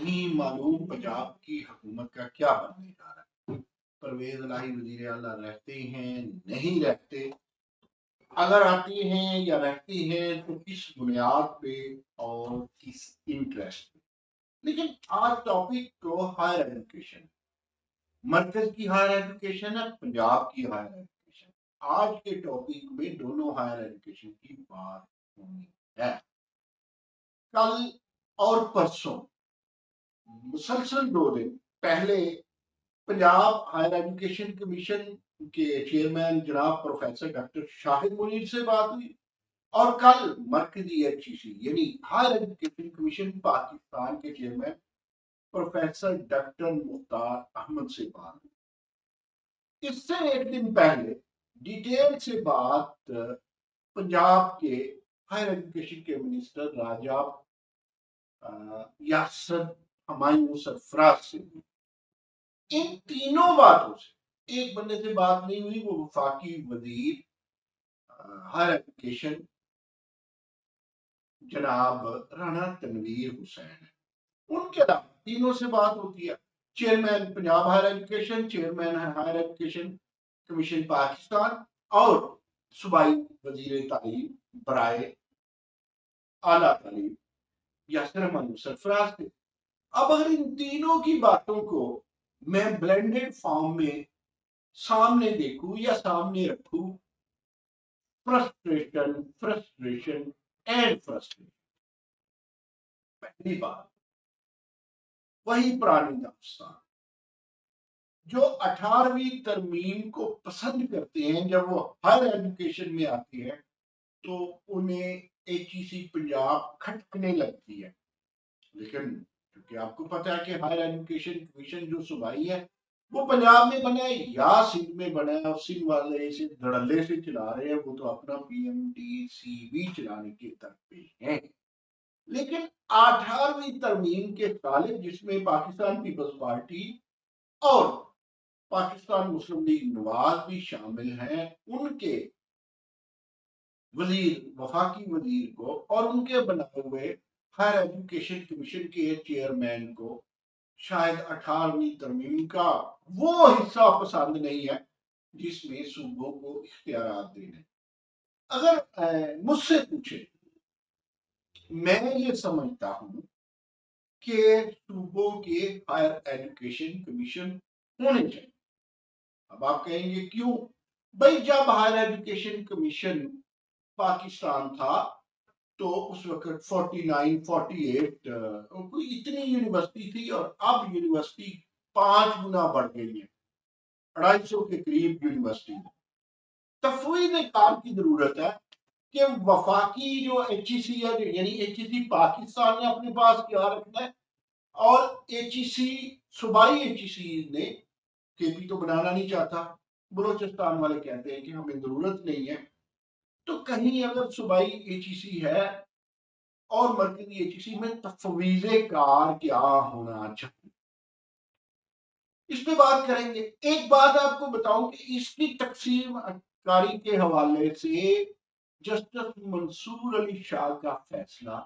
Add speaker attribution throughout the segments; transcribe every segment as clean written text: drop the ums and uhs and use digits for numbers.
Speaker 1: नहीं मालूम पंजाब की हुकूमत का क्या बनने जा रहा है। परवेज इलाही वजीर आला रहते हैं, नहीं रहते, अगर आती हैं या रहती हैं तो किस बुनियाद पे और किस इंटरेस्ट पे। लेकिन आज टॉपिक तो हायर एजुकेशन, मरकज की हायर एजुकेशन है, पंजाब की हायर एजुकेशन। आज के टॉपिक में दोनों हायर एजुकेशन की बात होनी है। कल और परसों मुसलसल 2 दिन पहले पंजाब हायर एजुकेशन कमीशन के चेयरमैन जनाब प्रोफेसर डॉक्टर शाहिद मुनीर से बात हुई, और कल मरकजी एचईसी यानी हायर एजुकेशन कमीशन पाकिस्तान के chairman professor doctor Mukhtar Ahmad से बात हुई। इससे एक दिन पहले डिटेल से बात पंजाब के हायर एजुकेशन के मिनिस्टर राजा यासर हमायूं सरफराज से हुई। इन तीनों बातों से एक बंदे से बात नहीं हुई, वो वफाकी वजीर हायर एजुकेशन जनाब राणा तनवीर हुसैन है। उनके अलावा तीनों से बात होती है। Chairman Punjab higher education, chairman higher education commission Pakistan और सूबाई वजीर तालीम बराए आला तालीम यासर हमायूं सरफराज थे। अब अगर इन तीनों की बातों को मैं ब्लेंडेड फॉर्म में सामने देखूं या सामने रखूं, फ्रस्ट्रेशन फ्रस्ट्रेशन एंड फ्रस्ट्रेशन। पहली बात, वही पुरानी दास्तान जो 18वीं तरमीम को पसंद करते हैं, जब वो हायर एजुकेशन में आती है तो उन्हें एचईसी पंजाब खटकने लगती है। लेकिन क्योंकि आपको पता है कि हायर एजुकेशन कमीशन जो सूबाई है वो पंजाब में बना है या सिंध में बना है, और सिंध वाले इसे धड़ल्ले से चला रहे हैं, वो तो अपना पीएमडीसीबी चलाने के तक पे हैं। लेकिन 18वीं तरमीम के तालिब, जिसमें पाकिस्तान पीपल्स पार्टी और पाकिस्तान मुस्लिम लीग नवाज भी शामिल हैं, उनके वजीर वफाकी वजीर को और उनके बनाए हुए हायर एजुकेशन कमीशन के चेयरमैन को शायद 18वीं तरमीम का वो हिस्सा पसंद नहीं है जिसमें सूबों को इख्तियारात देने। अगर मुझसे पूछे, मैं ये समझता हूं कि सूबों के हायर एजुकेशन कमीशन होने चाहिए। अब आप कहेंगे क्यों? भाई, जब हायर एजुकेशन कमीशन पाकिस्तान था तो उस वक्त 49 48 कोई इतनी यूनिवर्सिटी थी, और अब यूनिवर्सिटी 5 गुना बढ़ गई है, 250 के करीब यूनिवर्सिटी है। तफवीज़ कार की जरूरत है कि वफाकी जो एचईसी है, यानी एचईसी पाकिस्तान ने अपने पास क्या रखना है, और एचईसी सूबाई एचईसी ने केपी तो बनाना नहीं चाहता, बलोचिस्तान वाले कहते हैं कि हमें जरूरत नहीं है। तो कहीं अगर सूबाई एचईसी है और मरकजी एचईसी में तफवीज़े कार क्या होना चाहिए, इस पे बात करेंगे। एक बात आपको बताऊं कि इसकी तकसीम कारी के हवाले से जस्टिस मंसूर अली शाह का फैसला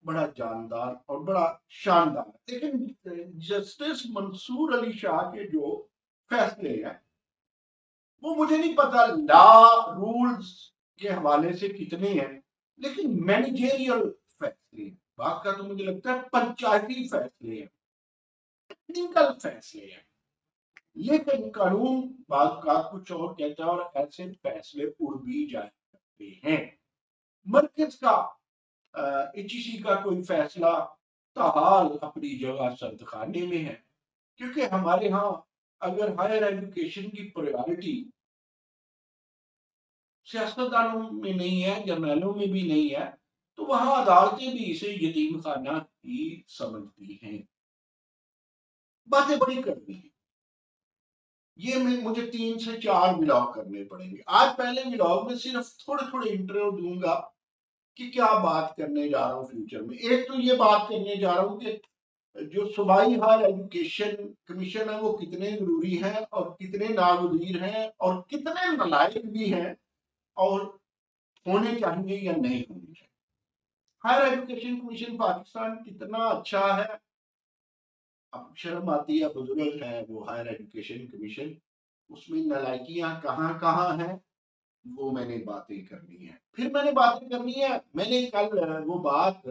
Speaker 1: बड़ा जानदार और बड़ा शानदार है। लेकिन जस्टिस मंसूर अली शाह के जो फैसले हैं वो मुझे नहीं पता लॉ रूल्स के हवाले से कितने हैं, लेकिन मैनेजेरियल फैसले हैं। बात का तो मुझे लगता है पंचायती फैसले हैं, टेक्निकल फैसले हैं। लेकिन कानून बात का कुछ और कहता है, और ऐसे फैसले उड़ भी जा सकते हैं। मरकज का एचईसी का कोई फैसला ताहाल अपनी जगह सदखाने में है, क्योंकि हमारे यहाँ अगर हायर एजुकेशन की प्रायोरिटी सियासतदानों में नहीं है, जर्नलों में भी नहीं है, तो वहां अदालतें भी इसे यतीम खाना ही समझती हैं। बातें बड़ी करती हैं। ये मुझे 3 से 4 व्लॉग करने पड़ेंगे। आज पहले व्लॉग में सिर्फ थोड़े थोड़े इंटरव्यू दूंगा कि क्या बात करने जा रहा हूँ फ्यूचर में। एक तो ये बात करने जा रहा हूँ कि जो सूबाई हायर एजुकेशन कमीशन है वो कितने जरूरी है, और कितने नागजीर हैं, और कितने नालायक भी हैं, और होने चाहिए या नहीं होने चाहिए। हायर एजुकेशन कमीशन पाकिस्तान कितना अच्छा है, अब शर्म आती है, बुजुर्ग है वो हायर एजुकेशन कमीशन, उसमें नालायकियां कहाँ कहाँ हैं वो मैंने बातें करनी है। फिर मैंने बातें करनी है, मैंने कल वो बात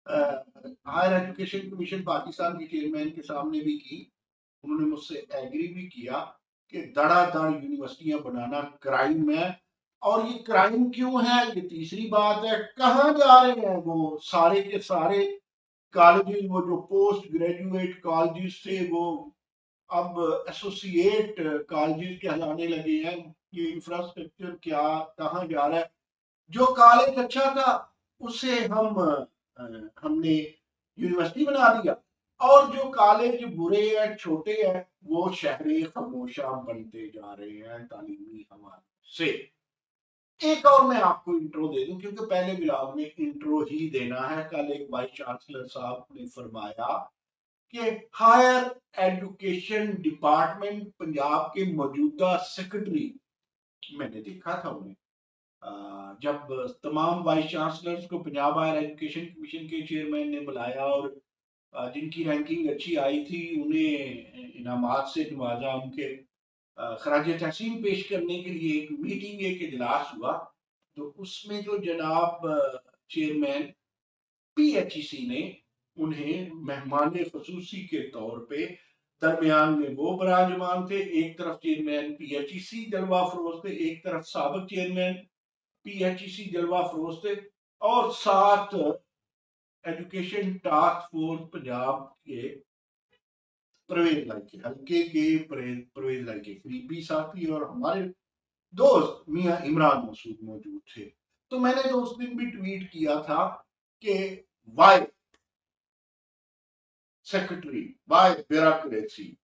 Speaker 1: हायर एजुकेशन कमीशन पाकिस्तान के चेयरमैन के सामने भी की। उन्होंने मुझसे एग्री भी किया कि धड़ाधड़ यूनिवर्सिटियां बनाना क्राइम है। और ये क्राइम क्यों है, ये तीसरी बात है। कहाँ जा रहे हैं वो सारे के सारे कॉलेजेस, वो जो पोस्ट ग्रेजुएट कॉलेजेस थे वो अब एसोसिएट कॉलेजेस कहलाने लगे हैं। ये इंफ्रास्ट्रक्चर क्या कहाँ जा रहा है। जो कॉलेज अच्छा था उसे हमने यूनिवर्सिटी बना दिया, और जो कॉलेज बुरे हैं छोटे हैं वो शहरे खामोशा बनते जा रहे हैं तालीमी हवाले से। एक और मैं आपको इंट्रो दे दूं, क्योंकि पहले ब्लॉग में इंट्रो ही देना है। कल एक वाइस चांसलर साहब ने फरमाया कि हायर एजुकेशन डिपार्टमेंट पंजाब के मौजूदा सेक्रेटरी, मैंने देखा था उन्हें जब तमाम वाइस चांसलर्स को पंजाब हायर एजुकेशन कमीशन के चेयरमैन ने बुलाया और जिनकी रैंकिंग अच्छी आई थी उन्हें इनामात से नवाजा, उनके खराज तहसीन पेश करने के लिए एक मीटिंग, एक इजलास हुआ। तो उसमें जो जनाब चेयरमैन पीएचईसी ने उन्हें मेहमान खसूसी के तौर पे, दरमियान में वो बराजमान थे, एक तरफ चेयरमैन पीएचईसी जलवा फरोज थे, एक तरफ साबिक चेयरमैन पीएचईसी जलवा फरोज थे, और साथ एजुकेशन टास्क फोर्स पंजाब के परवेज लाइके हल्के के परवेज लाइके करीबी साथी और हमारे दोस्त मियां इमरान मसूद मौजूद थे। तो मैंने तो उस दिन भी ट्वीट किया था कि वाई सेक्रेटरी, वाई ब्यूरोक्रेसी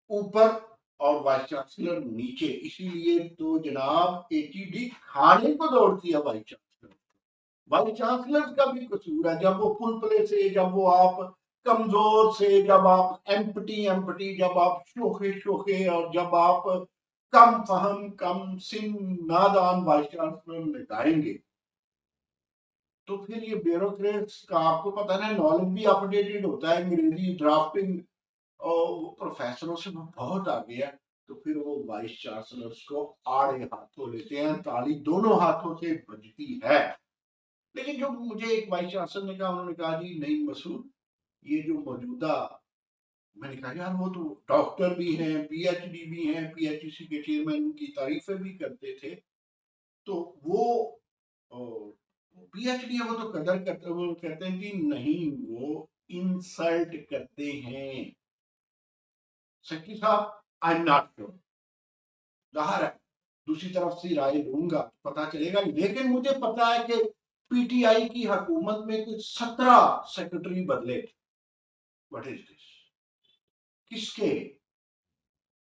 Speaker 1: ऊपर और वाइस चांसलर नीचे, इसीलिए तो जनाब एचईडी खाने को दौड़ती है वाइस चांसलर का भी कसूर है। जब वो पुलपले से, जब वो आप कमजोर से, जब आप एम्पटी जब आप शोखे शोखे और जब आप कम फहम कम सिन नादान वाइस चांसलर लगाएंगे, तो फिर ये ब्यूरोक्रेट्स का आपको पता है नॉलेज भी अपडेटेड होता है, अंग्रेजी ड्राफ्टिंग और प्रोफेसरों से वो बहुत आगे है। तो फिर वो वाइस चांसलर्स को आड़े हाथों लेते हैं, ताली दोनों हाथों से बजती है। लेकिन जो मुझे एक वाइस चांसलर ने कहा, उन्होंने कहा जी नहीं मसूद, ये जो मौजूदा, मैंने कहा यार वो तो डॉक्टर भी हैं, पीएचडी भी हैं, पीएचईसी के चेयरमैन की तारीफें भी करते थे, तो वो पीएचडी है वो तो कदर करते, वो कहते हैं कि नहीं वो इंसल्ट करते हैं। सेक्रेटरी साहब आई एम नॉट श्योर, जाहिर है दूसरी तरफ से राय लूंगा पता चलेगा, लेकिन मुझे पता है कि पीटीआई की हुकूमत में कुछ 17 सेक्रेटरी बदले। व्हाट इज दिस, किसके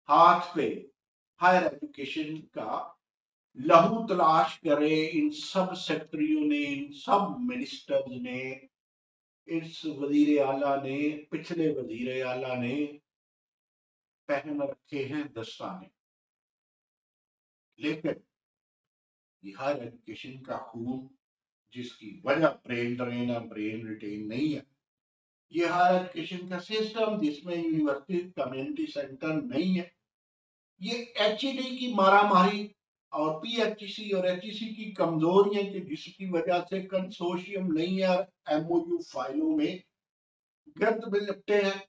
Speaker 1: हाथ पे हायर एजुकेशन का लहू तलाश करे इन सब सेक्रेटरियों ने, इन सब मिनिस्टर्स ने, इस वजीर आला ने, पिछले वजीर आला ने पहन रखे हैं दस्ताने। लेकिन ये हायर एजुकेशन का खून जिसकी वजह ब्रेन ड्रेन है, ब्रेन रिटेन नहीं है, ये हायर एजुकेशन का सिस्टम जिसमें यूनिवर्सिटी कम्युनिटी सेंटर नहीं है, ये एचईडी की मारामारी और पीएचईसी और एचईसी की कमजोरियां कि जिसकी वजह से कंसोर्शियम नहीं है, एमओयू फाइलों में गर्द में लिपटे हैं।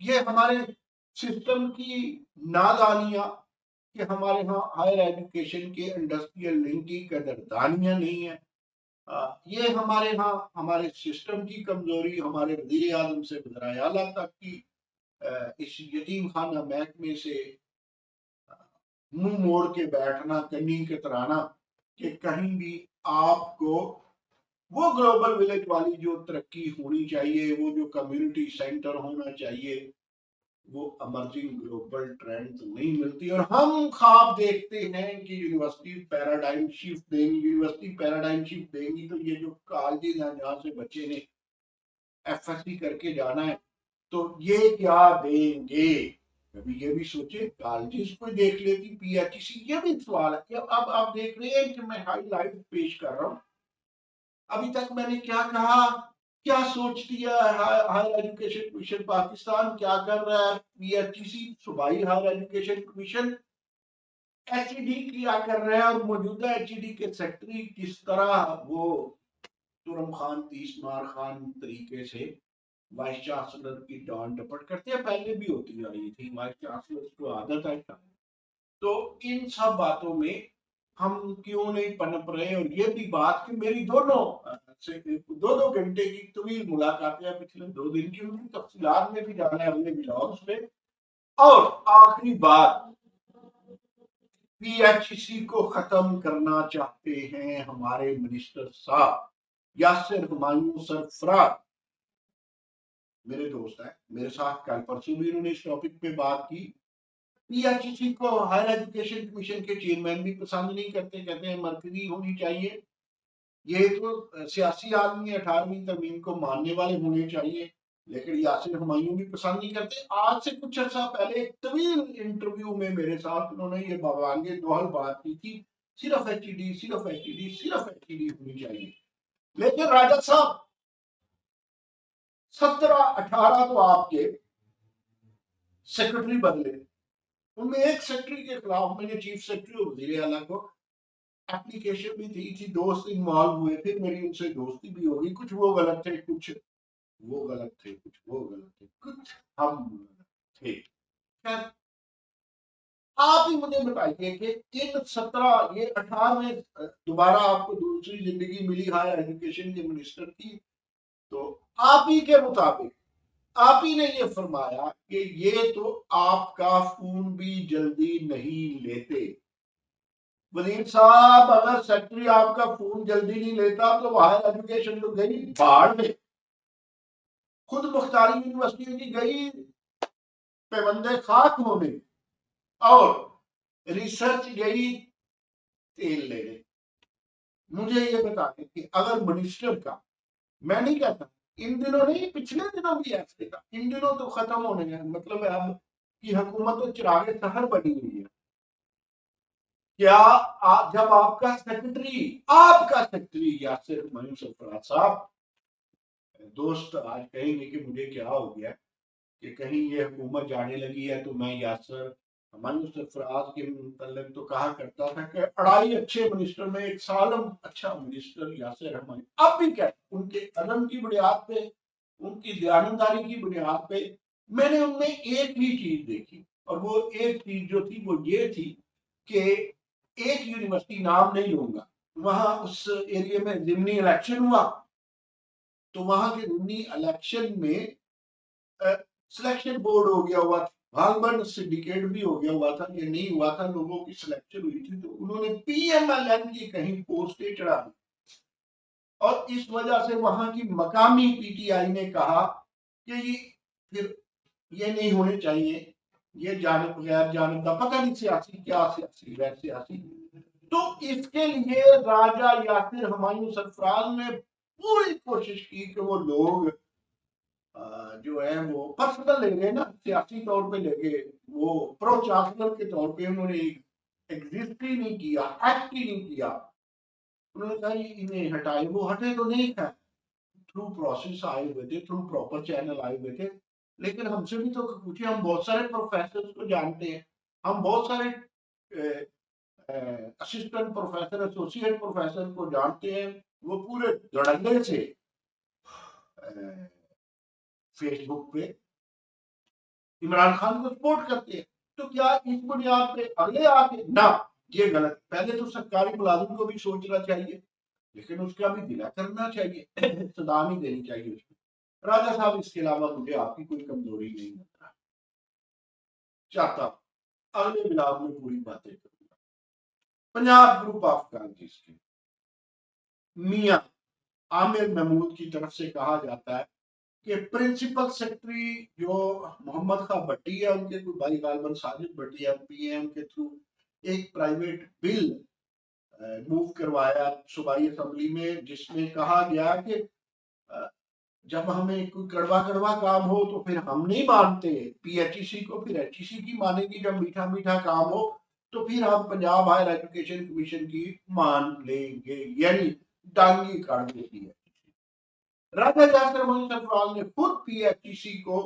Speaker 1: ये हमारे सिस्टम की नादानियां कि हमारे यहाँ हायर एजुकेशन के इंडस्ट्रियल लिंक की कदरदानियां नहीं है। ये हमारे यहाँ हमारे सिस्टम की कमजोरी, हमारे वजीर आजम से वज़ीर आला तक की इस यतीम खाना महकमे से मुंह मोड़ के बैठना, कन्नी कतराना कि कहीं भी आपको वो ग्लोबल विलेज वाली जो तरक्की होनी चाहिए, वो जो कम्युनिटी सेंटर होना चाहिए, वो अमर्जिंग ग्लोबल ट्रेंड तो नहीं मिलती। और हम ख्वाब देखते हैं कि यूनिवर्सिटी पैराडाइम शिफ्ट देंगी, यूनिवर्सिटी पैराडाइम शिफ्ट देंगी तो ये जो कॉलेजेस हैं जहाँ से बच्चे ने एफएससी करके जाना है, तो ये क्या देंगे। कभी ये भी सोचे कॉलेजेस को देख लेती पीएचईसी, ये भी सवाल है कि अब आप देख रहे हैं कि मैं हाईलाइट पेश कर रहा हूँ। अभी तक मैंने क्या कहा क्या सोचती है हायर एजुकेशन कमीशन पाकिस्तान, क्या कर रहा है पीएचईसी सूबाई हायर एजुकेशन कमीशन, एचईडी क्या कर रहे हैं, और मौजूदा एचईडी के सेक्रेटरी किस तरह वो तुरम खान तीस मार खान तरीके से वाइस चांसलर की डांट डपट करते हैं। पहले भी होती आई थी, वाइस चांसलर को आदत है। तो इन सब बातों में हम क्यों नहीं पनप रहे। और ये भी बात कि मेरी दोनों से दो दो घंटे की तवील मुलाकातें पिछले 2 दिन की, उनकी तफसीलात में भी जाना है अगले ब्लॉग्स में। और आखिरी बात, पीएचईसी को खत्म करना चाहते हैं हमारे मिनिस्टर साहब यासिर हुमायूं सरफराज, मेरे दोस्त हैं, मेरे साथ कल परसों भी उन्होंने इस टॉपिक पे बात की। पीएचईसी को हायर एजुकेशन कमीशन के चेयरमैन भी पसंद नहीं करते, कहते हैं मरकजी होनी चाहिए, ये तो सियासी आदमी 18वीं तरमीम को मानने वाले होने चाहिए। लेकिन यासिर हुमायूं भी पसंद नहीं करते। आज से कुछ अर्सा पहले एक तवील इंटरव्यू में मेरे साथ उन्होंने ये बवांगे दोहल बात की थी, सिर्फ एचईडी, सिर्फ एचईडी, सिर्फ एचईडी होनी चाहिए। लेकिन राजा साहब 17-18 तो आपके सेक्रेटरी बदले, उनमें एक सेक्रेटरी के खिलाफ मैंने चीफ सेक्रेटरी और वजीर आला को एप्लीकेशन भी दी थी, दोस्त इन्वॉल्व हुए थे, मेरी उनसे दोस्ती भी होगी, कुछ वो गलत थे, कुछ वो गलत थे, कुछ वो गलत थे, कुछ हम थे। खैर, आप ही मुझे बताइए कि इन 17 ये 18 दोबारा आपको दूसरी जिंदगी मिली हायर एजुकेशन के मिनिस्टर की, तो आप ही के मुताबिक आप ही ने ये फरमाया कि ये तो आपका खून भी जल्दी नहीं लेते। वजीर साहब, अगर सेक्रेटरी आपका खून जल्दी नहीं लेता तो हायर एजुकेशन तो गई बाढ़ में, खुद मुख्तारी यूनिवर्सिटी की गई पैबंदे खाक होने, और रिसर्च गई तेल लेने। मुझे ये बताएं कि अगर मिनिस्टर का, मैं नहीं कहता इन दिनों नहीं, पिछले दिनों भी ऐसे था, इन दिनों तो खत्म होने हैं, मतलब अब की हुकूमत तो चिरागे सहर बनी हुई है। क्या जब आपका सेक्रेटरी यासिर हुमायूं सरफराज साहब, दोस्त आज कहेंगे कि मुझे क्या हो गया कि कहीं ये हुकूमत जाने लगी है, तो मैं यासिर हुमायूं सरफराज के मुतल्लिक तो कहा करता था कि अढ़ाई अच्छे मिनिस्टर में एक सालम अच्छा मिनिस्टर यासिर हुमायूं। अब भी क्या, उनके कदम की बुनियाद पे, उनकी दयानतदारी की बुनियाद पे मैंने उनमें एक ही चीज देखी, और वो एक चीज जो थी वो ये थी कि एक यूनिवर्सिटी, नाम नहीं लूंगा, वहां उस एरिया में जिमनी इलेक्शन हुआ, तो वहां के जिमनी इलेक्शन में सिलेक्शन बोर्ड हो गया हुआ था, भागबन सिंडिकेट भी हो गया हुआ था, ये नहीं हुआ था, लोगों की सिलेक्शन हुई थी, तो उन्होंने पीएमएलएन की कहीं पोस्टें चढ़ा दी, और इस वजह से वहां की मकामी पीटीआई ने कहा कि ये फिर ये नहीं होने चाहिए, ये जानब गैर जानब का पता नहीं, सियासी क्या सियासी गैर सियासी। तो इसके लिए राजा यासिर हुमायूं सरफराज ने पूरी कोशिश की कि वो लोग जो है वो पर्सनल ले गए ना, सियासी तौर पे ले गए, वो प्रो चांसलर के तौर पे उन्होंने एग्जिस्ट ही नहीं किया, एक्ट ही नहीं किया। उन्होंने कहा इन्हें हटाए, वो हटे तो नहीं था, थ्रू प्रोसेस आए हुए थे, थ्रू प्रॉपर चैनल आए हुए थे। लेकिन हमसे भी तो पूछिए, हम बहुत सारे प्रोफेसर को जानते हैं, हम बहुत सारे असिस्टेंट प्रोफेसर, एसोसिएट प्रोफेसर को जानते हैं, वो पूरे धड़ल्ले से फेसबुक पे इमरान खान को सपोर्ट करते हैं। तो क्या इस बुनियाद पे अगले आके ना, ये गलत, पहले तो सरकारी मुलाजिम को भी सोचना चाहिए, लेकिन उसका भी गिला करना चाहिए, सदा नहीं देनी चाहिए उसको। राजा साहब, इसके अलावा मुझे आपकी कोई कमजोरी नहीं लगता, चाहता अगले ब्लॉग में पूरी बातें करूंगा। पंजाब ग्रुप ऑफ कॉलेजेस के मियां आमिर महमूद की तरफ से कहा जाता है कि प्रिंसिपल सेक्रेटरी जो मोहम्मद खां भट्टी है, उनके कोई भाई गालबन साजिद भट्टी है, पीएम के थ्रू एक प्राइवेट बिल मूव करवाया सूबाई असेंबली में, जिसमें कहा गया कि जब हमें कोई कड़वा कड़वा काम हो तो फिर हम नहीं मानते पीएचईसी को, फिर एचईसी की मानेगी, जब मीठा मीठा काम हो तो फिर हम पंजाब हायर एजुकेशन कमीशन की मान लेंगे, यानी डांगी काट देती है। राजा यासर मोइन सरफराज ने खुद पीएचईसी को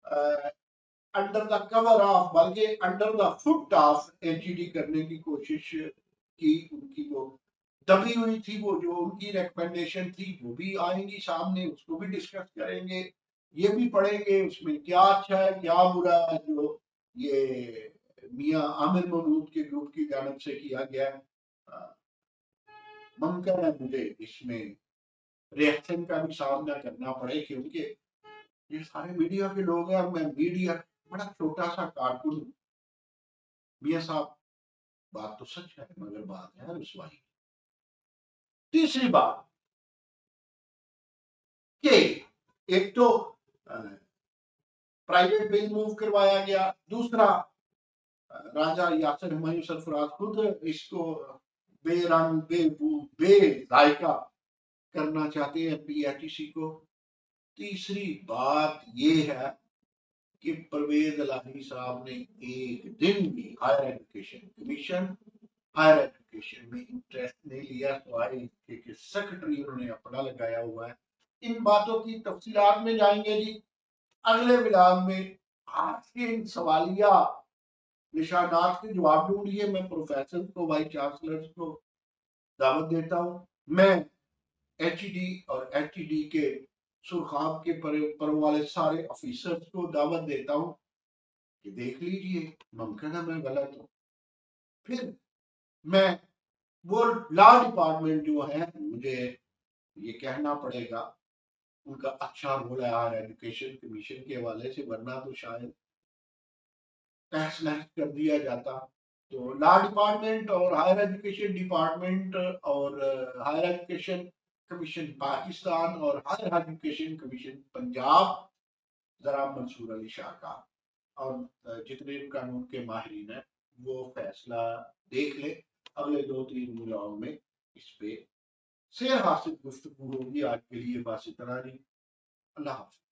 Speaker 1: अंडर द कवर ऑफ, बल्कि अंडर द फुट ऑफ एचईडी करने की कोशिश की। उनकी वो दबी हुई थी, वो जो उनकी रिकमेंडेशन थी वो भी आएंगी सामने, उसको भी डिस्कस करेंगे, ये भी पढ़ेंगे उसमें क्या अच्छा है क्या बुरा है जो ये मियां आमिर महमूद के ग्रुप की जानब से किया गया है। मुमकिन है मुझे इसमें रिएक्शन का भी सामना करना पड़े, क्योंकि ये सारे मीडिया के लोग हैं और मैं मीडिया बड़ा छोटा सा कार्टून हूं। मियां साहब बात तो सच है मगर बात है रुसवाई। तीसरी बात कि एक तो प्राइवेट बिल मूव करवाया गया, दूसरा राजा यासिर हुमायूं सरफराज खुद इसको बेरंग बेबू बेजायका करना चाहते हैं पीएचईसी को। तीसरी बात ये है कि परवेज इलाही साहब ने एक दिन भी higher education commission, higher education में इंटरेस्ट नहीं लिया, सवाए इसके कि सेक्रेटरी उन्होंने अपना लगाया हुआ है। इन बातों की तफसीलात में जाएंगे जी अगले विलाग में। आज के इन सवालिया निशानात के जवाब ढूंढिए। मैं प्रोफेसर को, वाइस चांसलर को दावत देता हूँ, मैं एचईडी और एचईडी के सुरखाब के पर वाले सारे ऑफिसर्स को दावत देता हूँ कि देख लीजिए, मुमकिन है मैं गलत हूँ। फिर मैं वो लॉ डिपार्टमेंट जो है, मुझे ये कहना पड़ेगा उनका अच्छा रोल है हायर एजुकेशन कमीशन के हवाले से, वरना तो शायद तहस नहस कर दिया जाता। तो लॉ डिपार्टमेंट और हायर एजुकेशन डिपार्टमेंट और हायर एजुकेशन कमीशन पाकिस्तान और हायर एजुकेशन कमीशन पंजाब, जरा मंसूर अली शाह का और जितने कानून के माहिरीन हैं वो फैसला देख ले। अगले 2-3 मुलाओं में इस पे शेर हासिल गुफ्तगू होगी। आज के लिए बस इतना ही। अल्लाह हाफ़िज़।